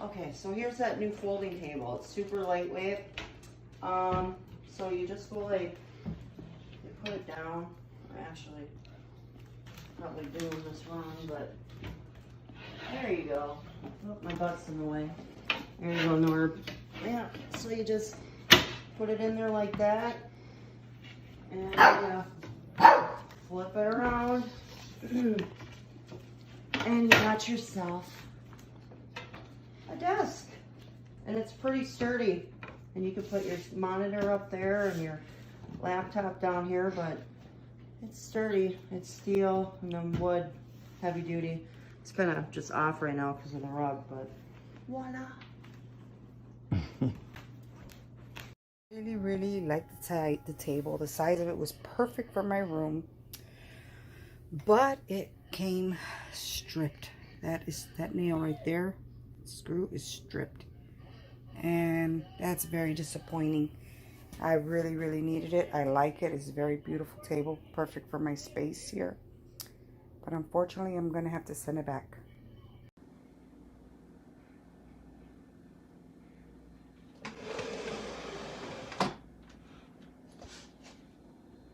Okay, so here's that new folding table. It's super lightweight. So you just go like, you put it down. Actually, probably doing this wrong, but there you go. Oh, my butt's in the way. There you go, Norb. Yeah, so you just put it in there like that, and flip it around, and you got yourself a desk. And it's pretty sturdy. And you can put your monitor up there and your laptop down here, but it's sturdy. It's steel and then wood, heavy duty. It's kind of just off right now because of the rug, but voila. Really liked the table. The size of it was perfect for my room, but it came stripped. That nail right there, screw is stripped, and that's very disappointing. I really needed it. I like it. It's a very beautiful table, perfect for my space here, but unfortunately I'm gonna have to send it back.